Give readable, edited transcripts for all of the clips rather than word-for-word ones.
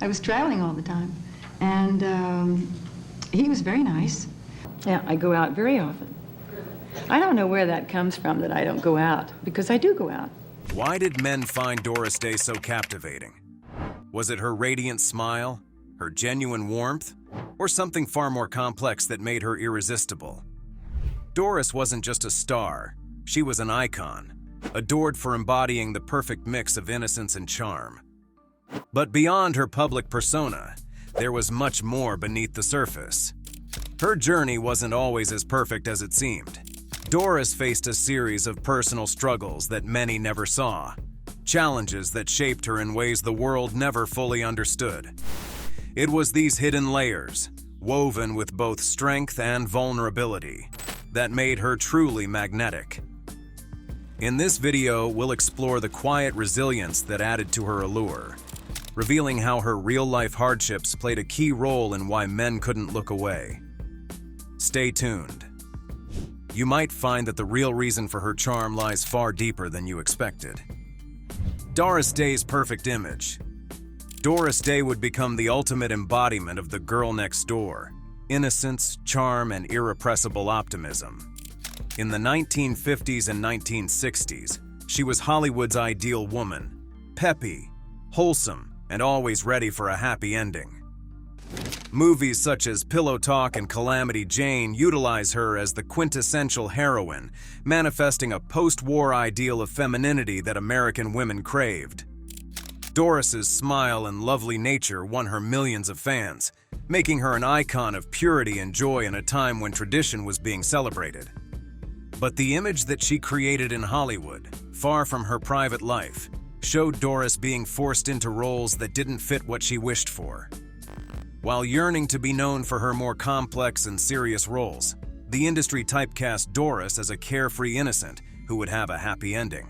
I was traveling all the time. And he was very nice. Yeah, I go out very often. I don't know where that comes from that I don't go out, because I do go out. Why did men find Doris Day so captivating? Was it her radiant smile, her genuine warmth, or something far more complex that made her irresistible? Doris wasn't just a star, she was an icon, adored for embodying the perfect mix of innocence and charm. But beyond her public persona, there was much more beneath the surface. Her journey wasn't always as perfect as it seemed. Doris faced a series of personal struggles that many never saw, challenges that shaped her in ways the world never fully understood. It was these hidden layers, woven with both strength and vulnerability, that made her truly magnetic. In this video, we'll explore the quiet resilience that added to her allure, revealing how her real-life hardships played a key role in why men couldn't look away. Stay tuned. You might find that the real reason for her charm lies far deeper than you expected. Doris Day's perfect image. Doris Day would become the ultimate embodiment of the girl next door, innocence, charm, and irrepressible optimism. In the 1950s and 1960s, she was Hollywood's ideal woman, peppy, wholesome, and always ready for a happy ending. Movies such as Pillow Talk and Calamity Jane utilize her as the quintessential heroine, manifesting a post-war ideal of femininity that American women craved. Doris's smile and lovely nature won her millions of fans, making her an icon of purity and joy in a time when tradition was being celebrated. But the image that she created in Hollywood, far from her private life, showed Doris being forced into roles that didn't fit what she wished for. While yearning to be known for her more complex and serious roles, the industry typecast Doris as a carefree innocent who would have a happy ending.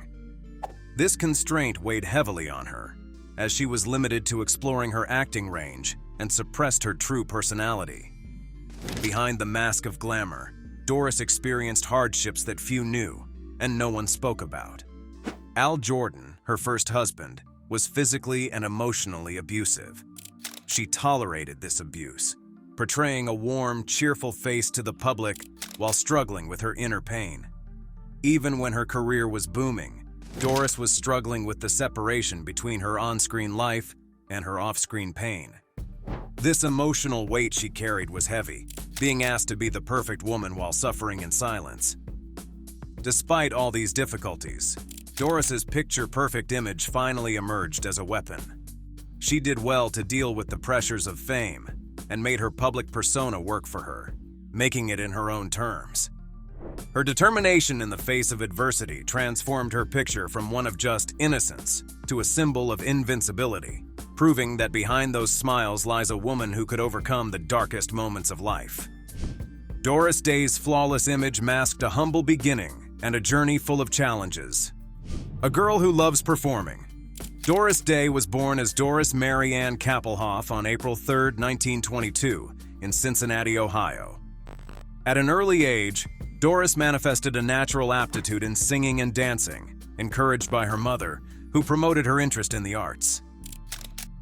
This constraint weighed heavily on her, as she was limited to exploring her acting range and suppressed her true personality. Behind the mask of glamour, Doris experienced hardships that few knew and no one spoke about. Jorden, her first husband, was physically and emotionally abusive. She tolerated this abuse, portraying a warm, cheerful face to the public while struggling with her inner pain. Even when her career was booming, Doris was struggling with the separation between her on-screen life and her off-screen pain. This emotional weight she carried was heavy, being asked to be the perfect woman while suffering in silence. Despite all these difficulties, Doris's picture-perfect image finally emerged as a weapon. She did well to deal with the pressures of fame and made her public persona work for her, making it in her own terms. Her determination in the face of adversity transformed her picture from one of just innocence to a symbol of invincibility, proving that behind those smiles lies a woman who could overcome the darkest moments of life. Doris Day's flawless image masked a humble beginning and a journey full of challenges. A girl who loves performing, Doris Day was born as Doris Mary Ann Kappelhoff on April 3, 1922, in Cincinnati, Ohio. At an early age, Doris manifested a natural aptitude in singing and dancing, encouraged by her mother, who promoted her interest in the arts.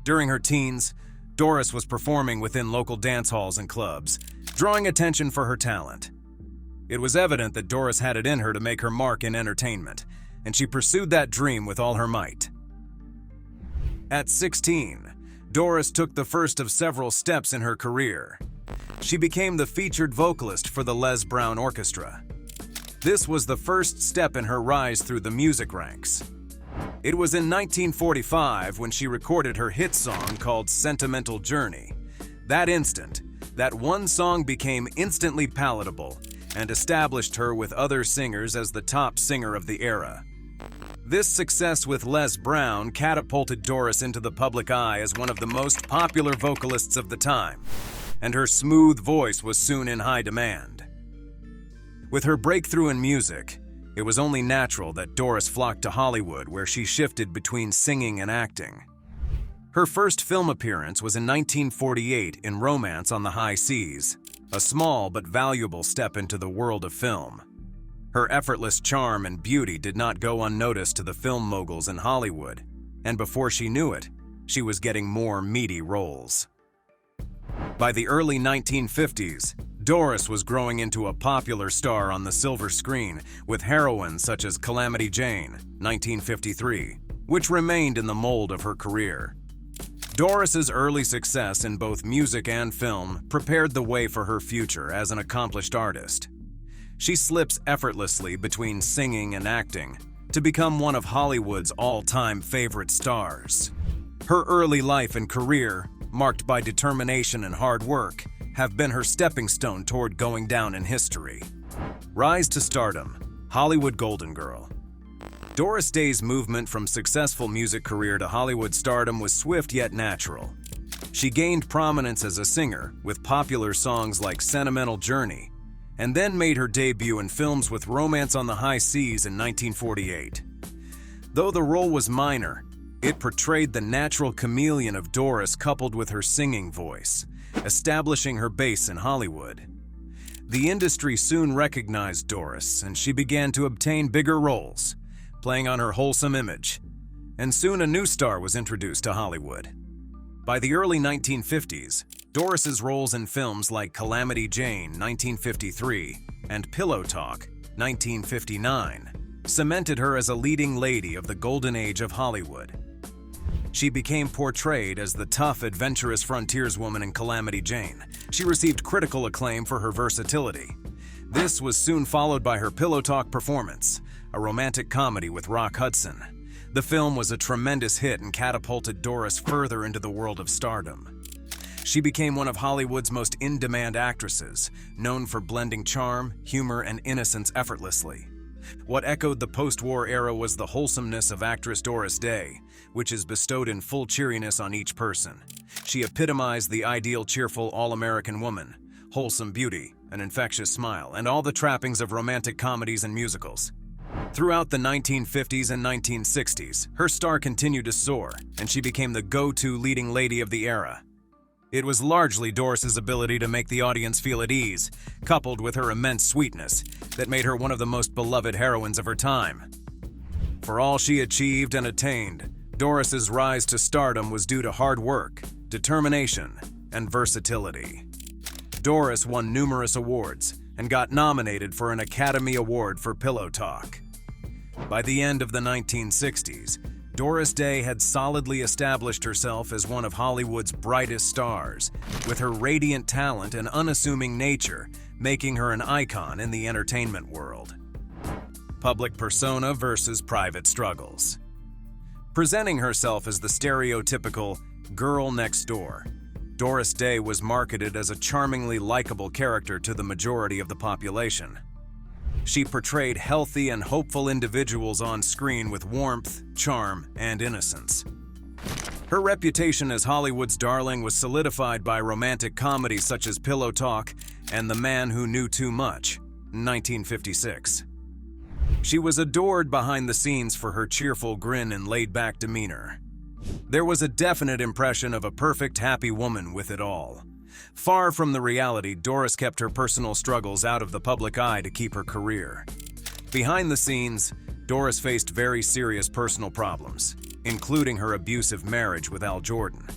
During her teens, Doris was performing within local dance halls and clubs, drawing attention for her talent. It was evident that Doris had it in her to make her mark in entertainment, and she pursued that dream with all her might. At 16, Doris took the first of several steps in her career. She became the featured vocalist for the Les Brown Orchestra. This was the first step in her rise through the music ranks. It was in 1945 when she recorded her hit song called Sentimental Journey. That instant, that one song became instantly palatable and established her with other singers as the top singer of the era. This success with Les Brown catapulted Doris into the public eye as one of the most popular vocalists of the time, and her smooth voice was soon in high demand. With her breakthrough in music, it was only natural that Doris flocked to Hollywood, where she shifted between singing and acting. Her first film appearance was in 1948 in Romance on the High Seas, a small but valuable step into the world of film. Her effortless charm and beauty did not go unnoticed to the film moguls in Hollywood, and before she knew it, she was getting more meaty roles. By the early 1950s, Doris was growing into a popular star on the silver screen with heroines such as Calamity Jane, 1953, which remained in the mold of her career. Doris's early success in both music and film prepared the way for her future as an accomplished artist. She slips effortlessly between singing and acting to become one of Hollywood's all-time favorite stars. Her early life and career, marked by determination and hard work, have been her stepping stone toward going down in history. Rise to stardom, Hollywood Golden Girl. Doris Day's movement from successful music career to Hollywood stardom was swift yet natural. She gained prominence as a singer with popular songs like Sentimental Journey, and then made her debut in films with Romance on the High Seas in 1948. Though the role was minor, it portrayed the natural chameleon of Doris coupled with her singing voice, establishing her base in Hollywood. The industry soon recognized Doris, and she began to obtain bigger roles, playing on her wholesome image, and soon a new star was introduced to Hollywood. By the early 1950s, Doris's roles in films like Calamity Jane, 1953, and Pillow Talk, 1959, cemented her as a leading lady of the golden age of Hollywood. She became portrayed as the tough, adventurous frontierswoman in Calamity Jane. She received critical acclaim for her versatility. This was soon followed by her Pillow Talk performance, a romantic comedy with Hudson. The film was a tremendous hit and catapulted Doris further into the world of stardom. She became one of Hollywood's most in-demand actresses, known for blending charm, humor, and innocence effortlessly. What echoed the post-war era was the wholesomeness of actress Doris Day, which is bestowed in full cheeriness on each person. She epitomized the ideal cheerful all-American woman, wholesome beauty, an infectious smile, and all the trappings of romantic comedies and musicals. Throughout the 1950s and 1960s, her star continued to soar, and she became the go-to leading lady of the era. It was largely Doris's ability to make the audience feel at ease, coupled with her immense sweetness, that made her one of the most beloved heroines of her time. For all she achieved and attained, Doris's rise to stardom was due to hard work, determination, and versatility. Doris won numerous awards and got nominated for an Academy Award for Pillow Talk. By the end of the 1960s, Doris Day had solidly established herself as one of Hollywood's brightest stars, with her radiant talent and unassuming nature making her an icon in the entertainment world. Public persona versus private struggles. Presenting herself as the stereotypical girl next door, Doris Day was marketed as a charmingly likable character to the majority of the population. She portrayed healthy and hopeful individuals on screen with warmth, charm, and innocence. Her reputation as Hollywood's darling was solidified by romantic comedies such as Pillow Talk and The Man Who Knew Too Much, 1956. She was adored behind the scenes for her cheerful grin and laid-back demeanor. There was a definite impression of a perfect, happy woman with it all. Far from the reality, Doris kept her personal struggles out of the public eye to keep her career. Behind the scenes, Doris faced very serious personal problems, including her abusive marriage with Jorden.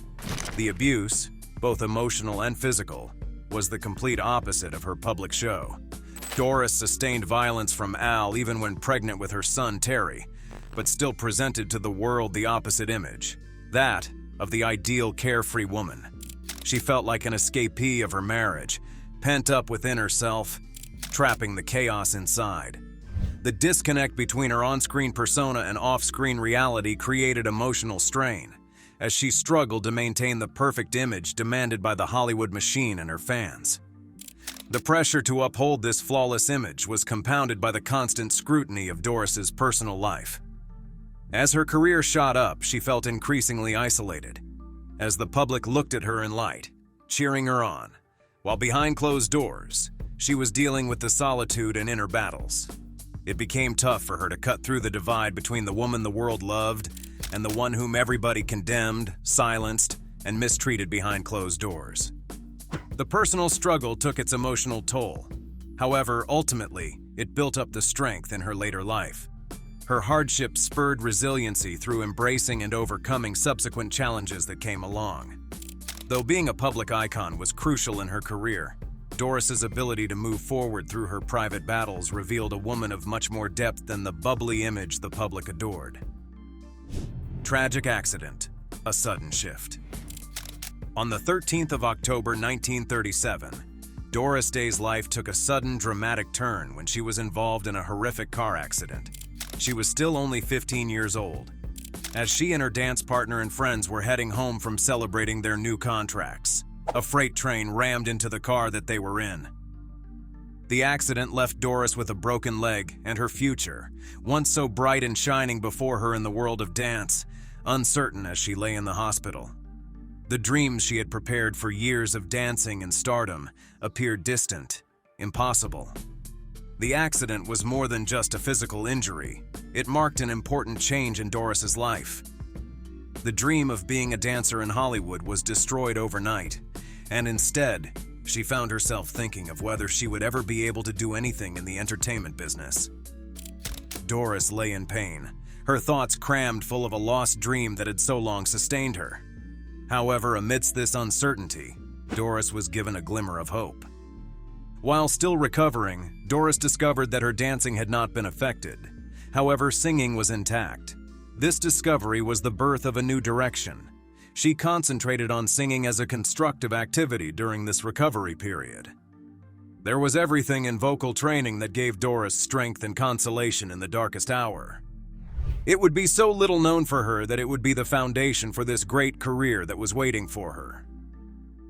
The abuse, both emotional and physical, was the complete opposite of her public show. Doris sustained violence from Al even when pregnant with her son Terry, but still presented to the world the opposite image, that of the ideal carefree woman. She felt like an escapee of her marriage, pent up within herself, trapping the chaos inside. The disconnect between her on-screen persona and off-screen reality created emotional strain, as she struggled to maintain the perfect image demanded by the Hollywood machine and her fans. The pressure to uphold this flawless image was compounded by the constant scrutiny of Doris's personal life. As her career shot up, she felt increasingly isolated, as the public looked at her in light, cheering her on, while behind closed doors, she was dealing with the solitude and inner battles. It became tough for her to cut through the divide between the woman the world loved and the one whom everybody condemned, silenced, and mistreated behind closed doors. The personal struggle took its emotional toll. However, ultimately, it built up the strength in her later life. Her hardship spurred resiliency through embracing and overcoming subsequent challenges that came along. Though being a public icon was crucial in her career, Doris's ability to move forward through her private battles revealed a woman of much more depth than the bubbly image the public adored. Tragic accident, a sudden shift. On the 13th of October 1937, Doris Day's life took a sudden, dramatic turn when she was involved in a horrific car accident. She was still only 15 years old, as she and her dance partner and friends were heading home from celebrating their new contracts. A freight train rammed into the car that they were in. The accident left Doris with a broken leg and her future, once so bright and shining before her in the world of dance, uncertain as she lay in the hospital. The dreams she had prepared for years of dancing and stardom appeared distant, impossible. The accident was more than just a physical injury. It marked an important change in Doris's life. The dream of being a dancer in Hollywood was destroyed overnight, and instead, she found herself thinking of whether she would ever be able to do anything in the entertainment business. Doris lay in pain, her thoughts crammed full of a lost dream that had so long sustained her. However, amidst this uncertainty, Doris was given a glimmer of hope. While still recovering, Doris discovered that her dancing had not been affected. However, singing was intact. This discovery was the birth of a new direction. She concentrated on singing as a constructive activity during this recovery period. There was everything in vocal training that gave Doris strength and consolation in the darkest hour. It would be so little known for her that it would be the foundation for this great career that was waiting for her.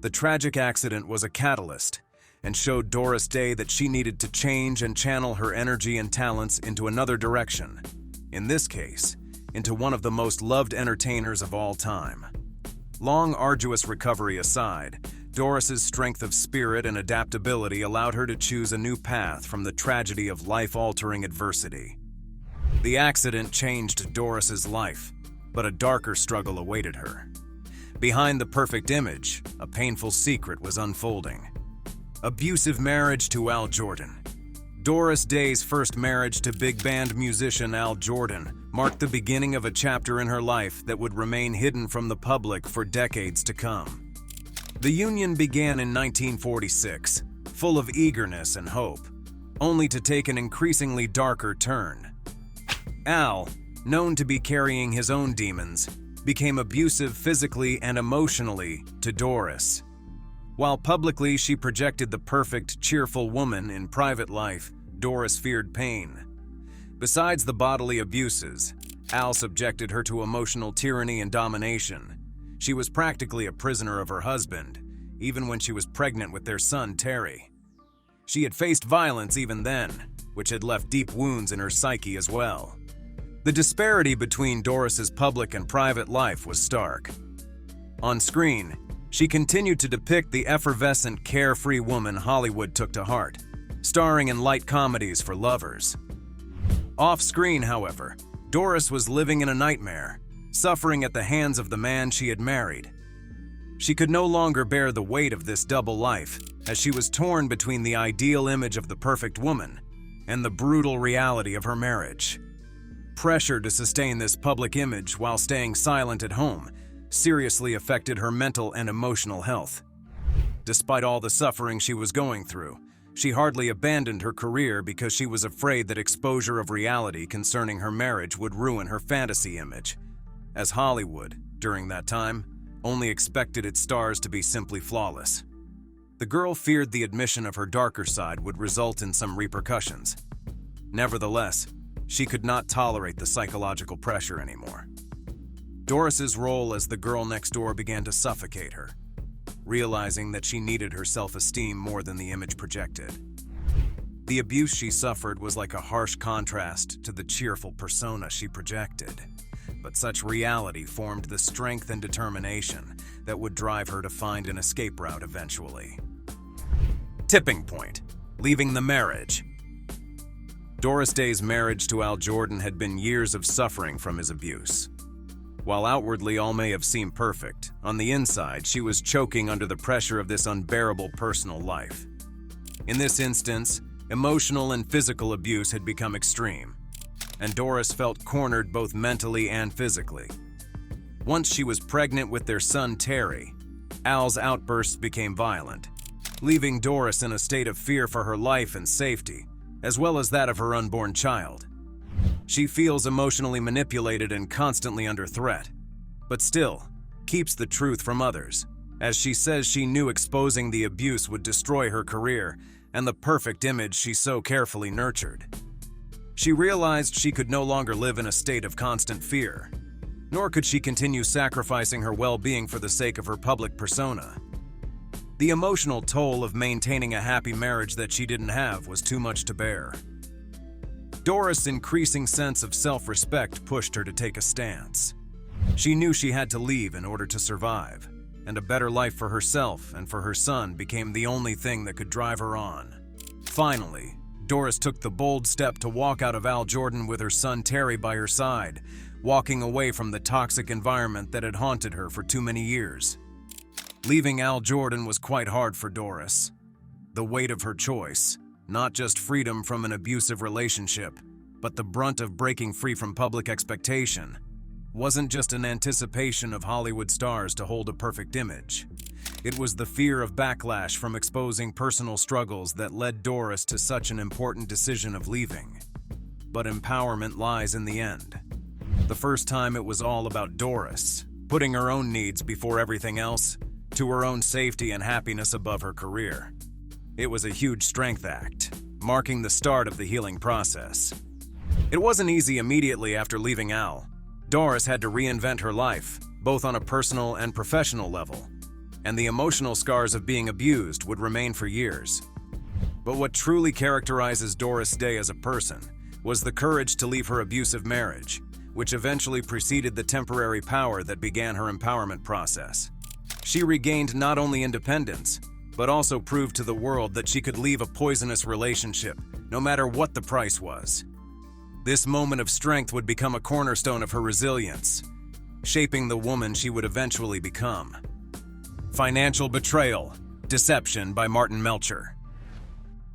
The tragic accident was a catalyst and showed Doris Day that she needed to change and channel her energy and talents into another direction. In this case, into one of the most loved entertainers of all time. Long, arduous recovery aside, Doris's strength of spirit and adaptability allowed her to choose a new path from the tragedy of life-altering adversity. The accident changed Doris's life, but a darker struggle awaited her. Behind the perfect image, a painful secret was unfolding. Abusive marriage to Jorden. Doris Day's first marriage to big band musician Jorden marked the beginning of a chapter in her life that would remain hidden from the public for decades to come. The union began in 1946, full of eagerness and hope, only to take an increasingly darker turn. Al, known to be carrying his own demons, became abusive physically and emotionally to Doris. While publicly she projected the perfect, cheerful woman, in private life, Doris feared pain. Besides the bodily abuses, Al subjected her to emotional tyranny and domination. She was practically a prisoner of her husband, even when she was pregnant with their son, Terry. She had faced violence even then, which had left deep wounds in her psyche as well. The disparity between Doris's public and private life was stark. On screen, she continued to depict the effervescent, carefree woman Hollywood took to heart, starring in light comedies for lovers. Off-screen, however, Doris was living in a nightmare, suffering at the hands of the man she had married. She could no longer bear the weight of this double life, as she was torn between the ideal image of the perfect woman and the brutal reality of her marriage. Pressure to sustain this public image while staying silent at home seriously affected her mental and emotional health. Despite all the suffering she was going through, she hardly abandoned her career because she was afraid that exposure of reality concerning her marriage would ruin her fantasy image, as Hollywood, during that time, only expected its stars to be simply flawless. The girl feared the admission of her darker side would result in some repercussions. Nevertheless, she could not tolerate the psychological pressure anymore. Doris's role as the girl next door began to suffocate her, realizing that she needed her self-esteem more than the image projected. The abuse she suffered was like a harsh contrast to the cheerful persona she projected, but such reality formed the strength and determination that would drive her to find an escape route eventually. Tipping point: leaving the marriage. Doris Day's marriage to Jorden had been years of suffering from his abuse. While outwardly all may have seemed perfect, on the inside she was choking under the pressure of this unbearable personal life. In this instance, emotional and physical abuse had become extreme. and Doris felt cornered both mentally and physically. Once she was pregnant with their son Terry, Al's outbursts became violent, leaving Doris in a state of fear for her life and safety, as well as that of her unborn child. She feels emotionally manipulated and constantly under threat, but still keeps the truth from others, as she says she knew exposing the abuse would destroy her career and the perfect image she so carefully nurtured. She realized she could no longer live in a state of constant fear, nor could she continue sacrificing her well-being for the sake of her public persona. The emotional toll of maintaining a happy marriage that she didn't have was too much to bear. Doris' increasing sense of self-respect pushed her to take a stance. She knew she had to leave in order to survive, and a better life for herself and for her son became the only thing that could drive her on. Finally, Doris took the bold step to walk out of Jorden with her son Terry by her side, walking away from the toxic environment that had haunted her for too many years. Leaving Jorden was quite hard for Doris. The weight of her choice, not just freedom from an abusive relationship, but the brunt of breaking free from public expectation, wasn't just an anticipation of Hollywood stars to hold a perfect image. It was the fear of backlash from exposing personal struggles that led Doris to such an important decision of leaving. But empowerment lies in the end. The first time it was all about Doris, putting her own needs before everything else, to her own safety and happiness above her career. It was a huge strength act, marking the start of the healing process. It wasn't easy immediately after leaving Al. Doris had to reinvent her life, both on a personal and professional level, and the emotional scars of being abused would remain for years. But what truly characterizes Doris Day as a person was the courage to leave her abusive marriage, which eventually preceded the temporary power that began her empowerment process. She regained not only independence, but also proved to the world that she could leave a poisonous relationship, no matter what the price was. This moment of strength would become a cornerstone of her resilience, shaping the woman she would eventually become. Financial Betrayal, Deception by Martin Melcher.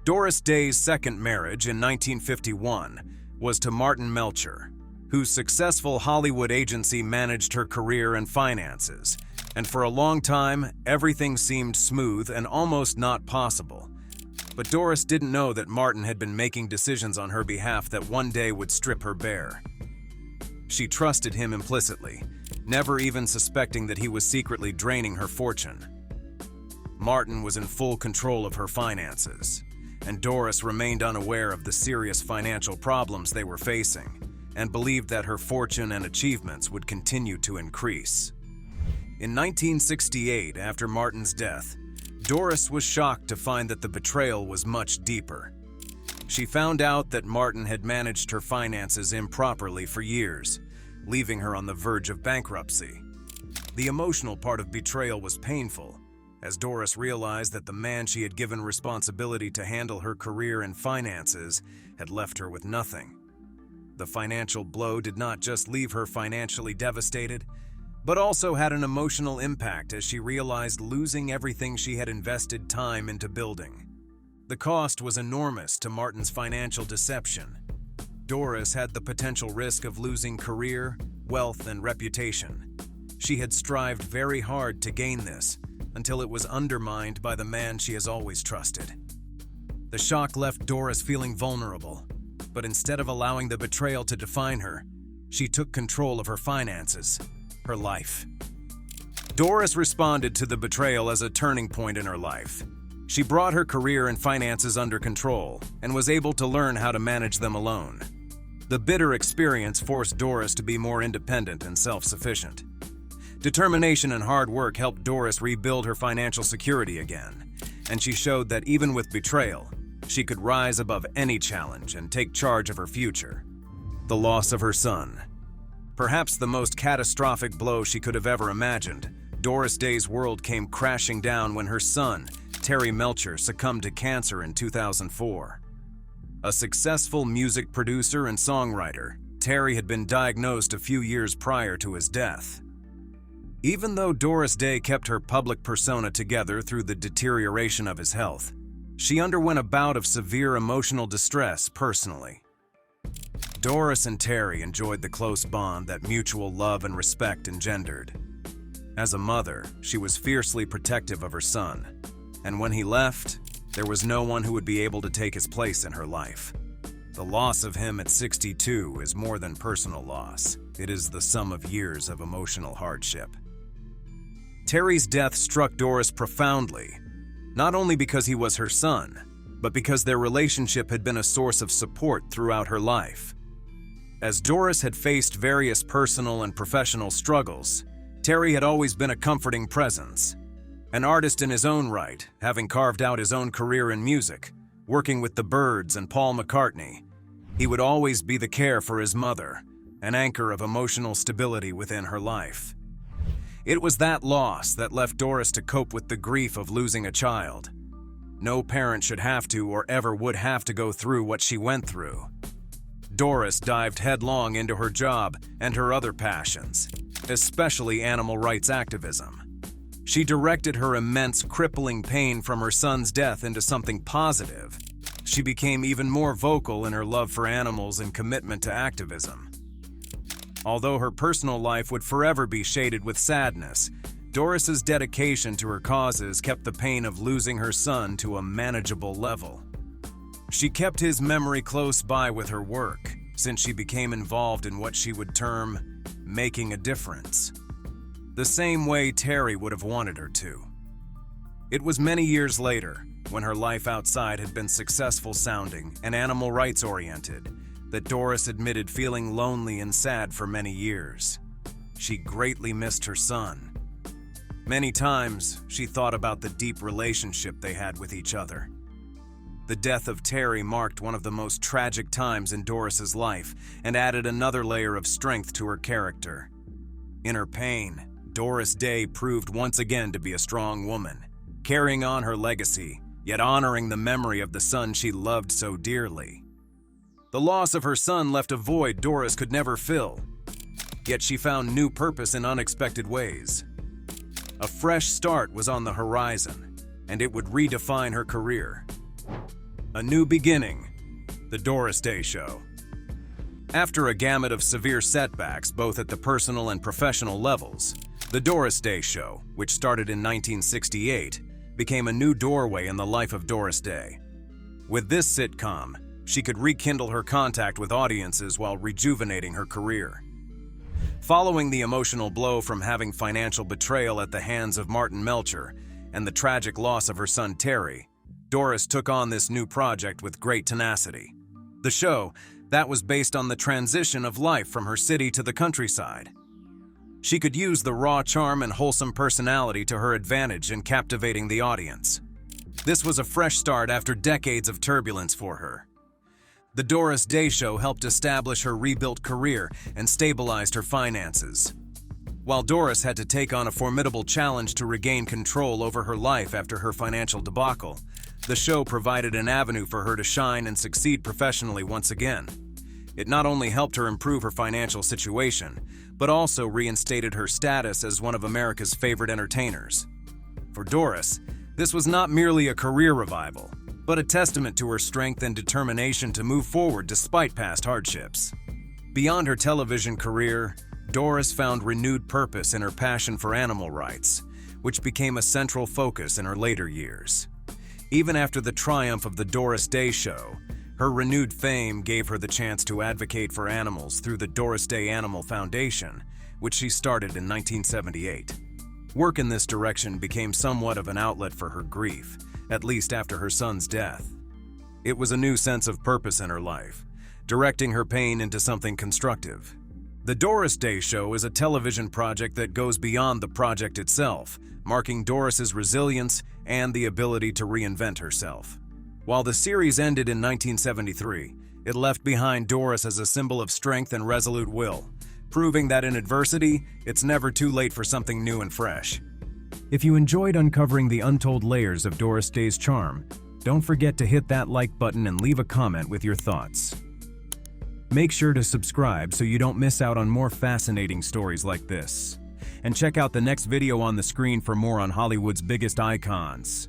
Doris Day's second marriage in 1951 was to Martin Melcher, whose successful Hollywood agency managed her career and finances, and for a long time, everything seemed smooth and almost not possible. But Doris didn't know that Martin had been making decisions on her behalf that one day would strip her bare. She trusted him implicitly, never even suspecting that he was secretly draining her fortune. Martin was in full control of her finances, and Doris remained unaware of the serious financial problems they were facing, and believed that her fortune and achievements would continue to increase. In 1968, after Martin's death, Doris was shocked to find that the betrayal was much deeper. She found out that Martin had managed her finances improperly for years, leaving her on the verge of bankruptcy. The emotional part of betrayal was painful, as Doris realized that the man she had given responsibility to handle her career and finances had left her with nothing. The financial blow did not just leave her financially devastated, but also had an emotional impact as she realized losing everything she had invested time into building. The cost was enormous to Martin's financial deception. Doris had the potential risk of losing career, wealth, and reputation. She had strived very hard to gain this, until it was undermined by the man she has always trusted. The shock left Doris feeling vulnerable, but instead of allowing the betrayal to define her, she took control of her finances, her life. Doris responded to the betrayal as a turning point in her life. She brought her career and finances under control and was able to learn how to manage them alone. The bitter experience forced Doris to be more independent and self-sufficient. Determination and hard work helped Doris rebuild her financial security again, and she showed that even with betrayal, she could rise above any challenge and take charge of her future. The loss of her son. Perhaps the most catastrophic blow she could have ever imagined, Doris Day's world came crashing down when her son, Terry Melcher, succumbed to cancer in 2004. A successful music producer and songwriter, Terry had been diagnosed a few years prior to his death. Even though Doris Day kept her public persona together through the deterioration of his health, she underwent a bout of severe emotional distress personally. Doris and Terry enjoyed the close bond that mutual love and respect engendered. As a mother, she was fiercely protective of her son, and when he left, there was no one who would be able to take his place in her life. The loss of him at 62 is more than personal loss. It is the sum of years of emotional hardship. Terry's death struck Doris profoundly, not only because he was her son, but because their relationship had been a source of support throughout her life. As Doris had faced various personal and professional struggles, Terry had always been a comforting presence. An artist in his own right, having carved out his own career in music, working with the Byrds and Paul McCartney, he would always be the care for his mother, an anchor of emotional stability within her life. It was that loss that left Doris to cope with the grief of losing a child. No parent should have to or ever would have to go through what she went through. Doris dived headlong into her job and her other passions, especially animal rights activism. She directed her immense, crippling pain from her son's death into something positive. She became even more vocal in her love for animals and commitment to activism. Although her personal life would forever be shaded with sadness, Doris's dedication to her causes kept the pain of losing her son to a manageable level. She kept his memory close by with her work, since she became involved in what she would term making a difference, the same way Terry would have wanted her to. It was many years later, when her life outside had been successful sounding and animal rights oriented, that Doris admitted feeling lonely and sad for many years. She greatly missed her son. Many times, she thought about the deep relationship they had with each other. The death of Terry marked one of the most tragic times in Doris's life and added another layer of strength to her character. In her pain, Doris Day proved once again to be a strong woman, carrying on her legacy, yet honoring the memory of the son she loved so dearly. The loss of her son left a void Doris could never fill, yet she found new purpose in unexpected ways. A fresh start was on the horizon, and it would redefine her career. A new beginning, the Doris Day Show. After a gamut of severe setbacks, both at the personal and professional levels, the Doris Day Show, which started in 1968, became a new doorway in the life of Doris Day. With this sitcom, she could rekindle her contact with audiences while rejuvenating her career. Following the emotional blow from having financial betrayal at the hands of Martin Melcher and the tragic loss of her son Terry, Doris took on this new project with great tenacity. The show, that was based on the transition of life from her city to the countryside. She could use the raw charm and wholesome personality to her advantage in captivating the audience. This was a fresh start after decades of turbulence for her. The Doris Day Show helped establish her rebuilt career and stabilized her finances. While Doris had to take on a formidable challenge to regain control over her life after her financial debacle, the show provided an avenue for her to shine and succeed professionally once again. It not only helped her improve her financial situation, but also reinstated her status as one of America's favorite entertainers. For Doris, this was not merely a career revival, but a testament to her strength and determination to move forward despite past hardships. Beyond her television career, Doris found renewed purpose in her passion for animal rights, which became a central focus in her later years. Even after the triumph of the Doris Day Show, her renewed fame gave her the chance to advocate for animals through the Doris Day Animal Foundation, which she started in 1978. Work in this direction became somewhat of an outlet for her grief, at least after her son's death. It was a new sense of purpose in her life, directing her pain into something constructive. The Doris Day Show is a television project that goes beyond the project itself, marking Doris's resilience and the ability to reinvent herself. While the series ended in 1973, it left behind Doris as a symbol of strength and resolute will, proving that in adversity, it's never too late for something new and fresh. If you enjoyed uncovering the untold layers of Doris Day's charm, don't forget to hit that like button and leave a comment with your thoughts. Make sure to subscribe so you don't miss out on more fascinating stories like this. And check out the next video on the screen for more on Hollywood's biggest icons.